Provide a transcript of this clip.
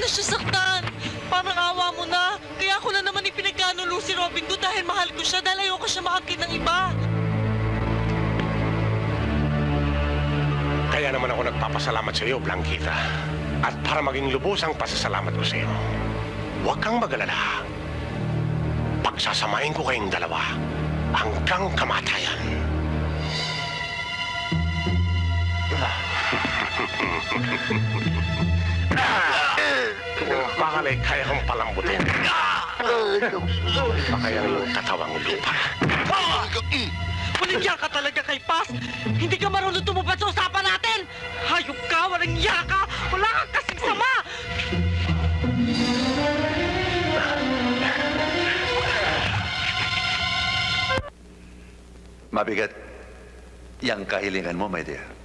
siya saktan. Parang awa mo na. Kaya ako na naman ipinagkanulo si Robin ko dahil mahal ko siya dahil ayoko siya maangkin ng iba. Kaya naman ako nagpapasalamat sa iyo, Blanquita. At para maging lubos ang pasasalamat ko sa iyo, huwag kang mag-alala. Pagsasamahin ko kayong dalawa hanggang kamatayan. Bakit kaya kong palambutin? Baka yung katawang lupa. Walang yaka talaga kay Paz. Hindi ka marunong tumupad sa usapan natin. Hayop ka, walang yaka. Wala kang kasing sama. Mabigat yang kahilingan mo, my dear.